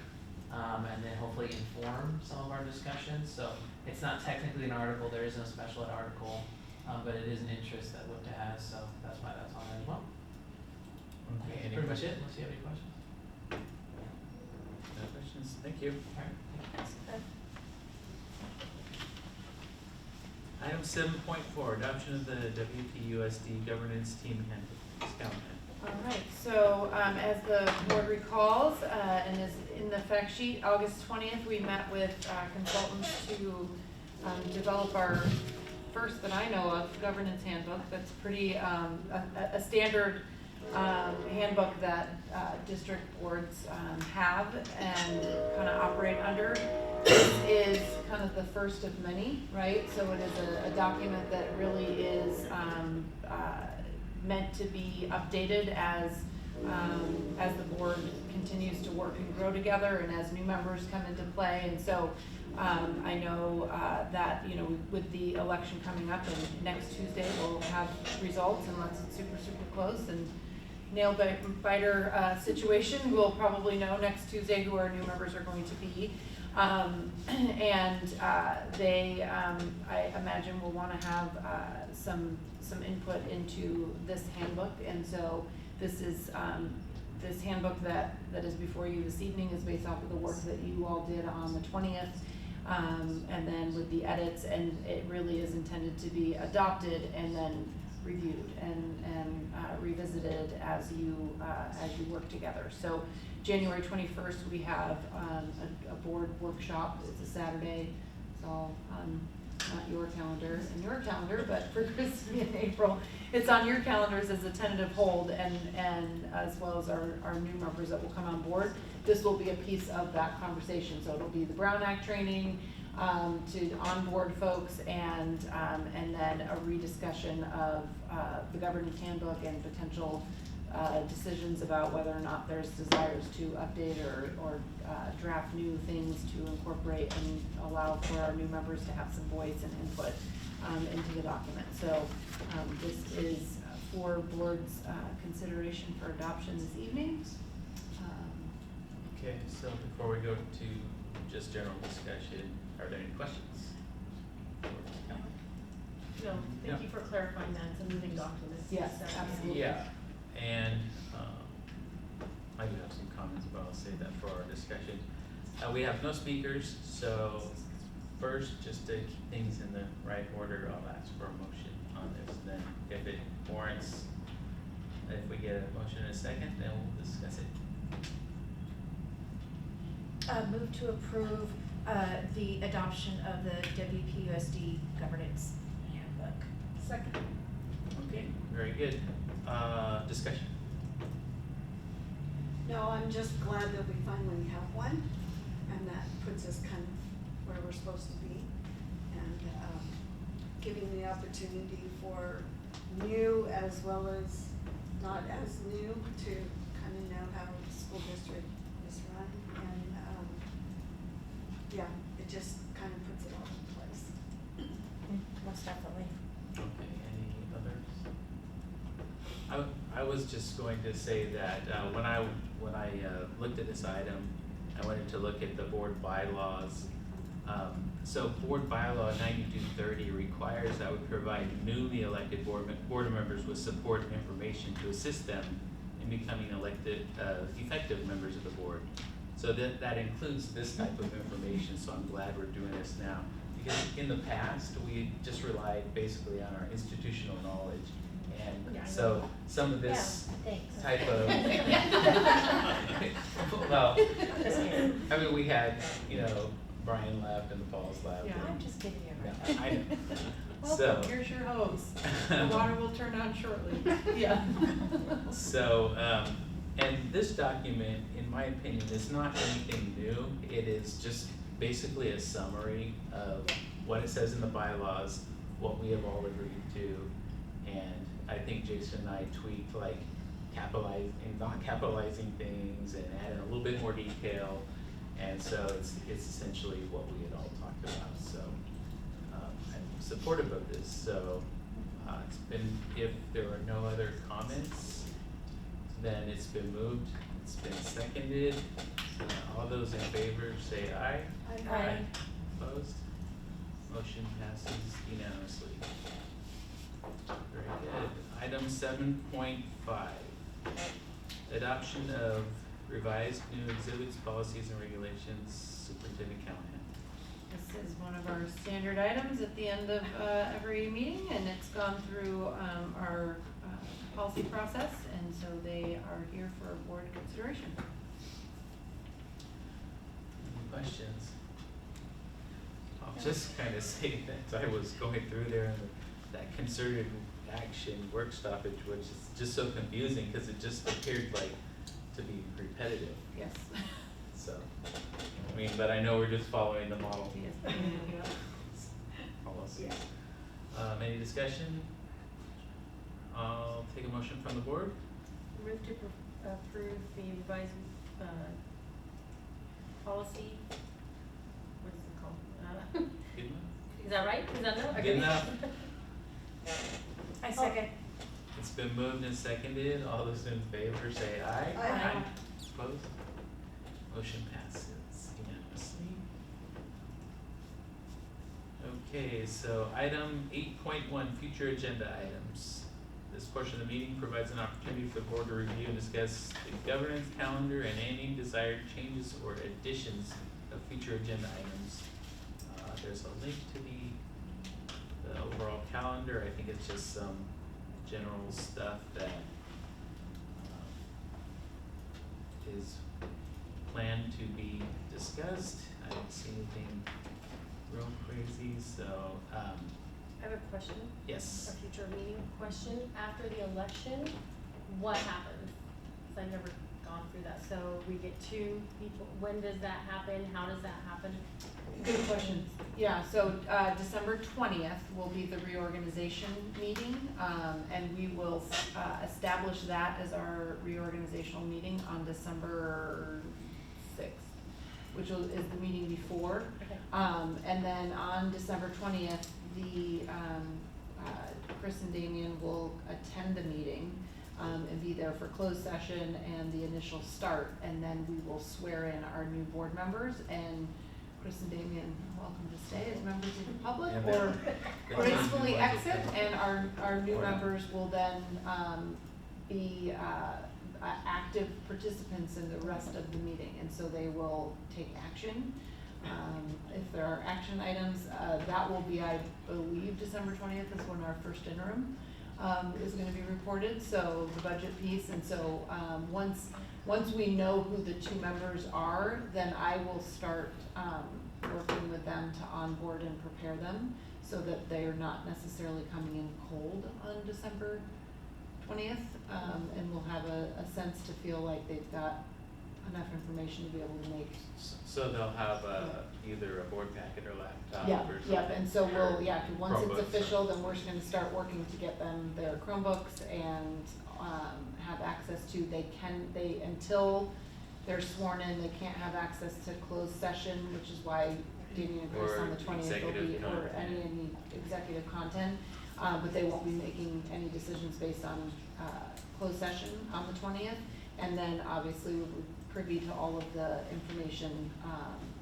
and then hopefully inform some of our discussions. So it's not technically an article, there is no special ed article, but it is an interest that WIPTA has, so that's why that's on there as well.
Okay,
That's pretty much it, unless you have any questions.
No questions? Thank you.
All right.
Item 7.4, adoption of the WPUSD governance team handbook. Ms. Callahan.
All right, so as the board recalls, and is in the fact sheet, August 20th, we met with consultants to develop our first that I know of governance handbook. That's pretty a standard handbook that district boards have and kind of operate under. This is kind of the first of many, right? So it is a document that really is meant to be updated as the board continues to work and grow together and as new members come into play. And so I know that, you know, with the election coming up and next Tuesday we'll have results unless it's super, super close and nail-biter situation. We'll probably know next Tuesday who our new members are going to be. They, I imagine, will want to have some input into this handbook, and so this is this handbook that is before you this evening is based off of the work that you all did on the 20th, and then with the edits, and it really is intended to be adopted and then reviewed and revisited as you work together. So January 21st, we have a board workshop. It's a Saturday. It's all not your calendar and your calendar, but for Christine and April, it's on your calendars as a tentative hold, and as well as our new members that will come on board. This will be a piece of that conversation. So it'll be the Brown Act training to onboard folks, and then a rediscussion of the governance handbook and potential decisions about whether or not there's desires to update or draft new things to incorporate and allow for our new members to have some voice and input into the document. So this is for board's consideration for adoption this evening.
Okay, so before we go to just general discussion, are there any questions?
No, thank you for clarifying that, it's a moving document.
Yes, absolutely.
Yeah, and I do have some comments, but I'll save that for our discussion. We have no speakers, so first, just to keep things in the right order, I'll ask for a motion on this. Then if it warrants, if we get a motion in a second, then we'll discuss it.
Move to approve the adoption of the WPUSD governance handbook.
Second.
Okay, very good. Discussion.
No, I'm just glad that we finally have one, and that puts us kind of where we're supposed to be. And giving the opportunity for new as well as not as new to kind of know how the school district is run. And yeah, it just kind of puts it all in place.
Most definitely.
Okay, any others? I was just going to say that when I looked at this item, I wanted to look at the board bylaws. So board bylaw 9230 requires that we provide newly elected board members with support and information to assist them in becoming elected, effective members of the board. So that includes this type of information, so I'm glad we're doing this now. Because in the past, we just relied basically on our institutional knowledge. And
Yeah, I
so
know.
some of this
Thanks.
type of, well,
Just kidding.
I mean, we had, Brian left and the Pauls left.
Yeah.
and-
I'm just giving you a
Yeah,
hard time.
I know. So,
Here's your hose. The water will turn on shortly. Yeah.
so, and this document, in my opinion, is not anything new. It is just basically a summary of what it says in the bylaws, what we have all agreed to, and I think Jason and I tweaked like capitalize and not capitalizing things and adding a little bit more detail, and so it's essentially what we had all talked about. So I'm supportive of this. So it's been, if there are no other comments, then it's been moved, it's been seconded. All those in favor say aye.
Aye.
Opposed? Motion passes unanimously. Very good. Item 7.5, adoption of revised new exhibits, policies, and regulations, Superintendent Callahan.
This is one of our standard items at the end of every meeting, and it's gone through our policy process, and so they are here for board consideration.
Any questions? I'll just kind of say that I was going through there and that concerted action work stoppage, which is just so confusing because it just appeared like to be repetitive.
Yes.
So, I mean, but I know we're just following the model.
Yes.
Policies. Any discussion? I'll take a motion from the board.
Move to approve the revised, policy, what is it called?
Good enough?
Is that right? Is that no?
Good enough.
I second.
It's been moved and seconded. All those in favor say aye.
Aye.
Opposed? Motion passes unanimously. Okay, so item 8.1, future agenda items. This portion of the meeting provides an opportunity for the board to review and discuss the governance calendar and any desired changes or additions of future agenda items. There's a link to the overall calendar. I think it's just some general stuff that is planned to be discussed. I didn't see anything real crazy, so,
I have a question, a
yes.
future meeting question. After the election, what happened? 'Cause I never gone through that, so we get 2 people, when does that happen, how does that happen?
Good question. Yeah, so, December 20th will be the reorganization meeting, and we will, establish that as our reorganizational meeting on December 6th, which is the meeting before.
Okay.
And then on December 20th, Chris and Damien will attend the meeting, and be there for closed session and the initial start, and then we will swear in our new board members, and Chris and Damien are welcome to stay as members of the public
And
or
then-
gracefully exit, and our new
Or not.
members will then, be, active participants in the rest of the meeting, and so they will take action. If there are action items, that will be, I believe, December 20th is when our first interim, is gonna be reported, so the budget piece, and so, once we know who the 2 members are, then I will start, working with them to onboard and prepare them, so that they're not necessarily coming in cold on December 20th, and we'll have a sense to feel like they've got enough information to be able to make.
So they'll have either a board packet or laptop
Yeah,
or something?
yeah, and so we'll,
or
'cause once
Chromebooks
it's
or-
official, then we're just gonna start working to get them their Chromebooks and, have access to, they, until they're sworn in, they can't have access to closed session, which is why Damien and Chris
Or
on the 20th will be,
executive
or
content.
any executive content, but they won't be making any decisions based on, closed session on the 20th. And then obviously we'll be privy to all of the information,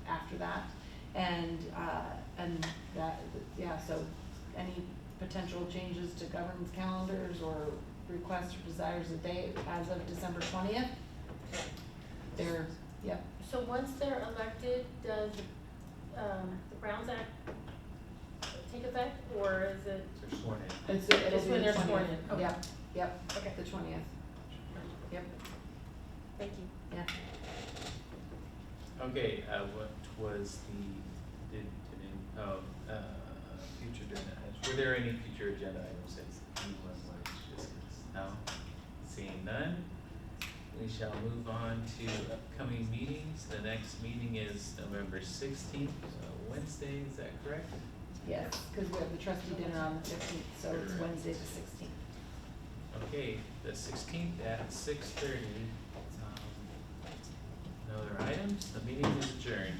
after that. And that, yeah, so any potential changes to governance calendars or requests or desires that they, as of December 20th, they're, yep.
So once they're elected, does, the Browns Act take effect, or is it?
They're sworn in.
It'll
It's
be
when
the
they're sworn
20th.
in, okay.
Yep,
Okay,
the 20th, yep,
thank you.
yeah.
Okay, what was future agenda items? Were there any future agenda items that anyone wanted to discuss? No? Seeing none, we shall move on to upcoming meetings. The next meeting is November 16th, Wednesday, is that correct?
Yes, because we have the trustee dinner on the 15th, so it's
Correct.
Wednesday the 16th.
Okay, the 16th at 6:30. No other items, the meeting is adjourned.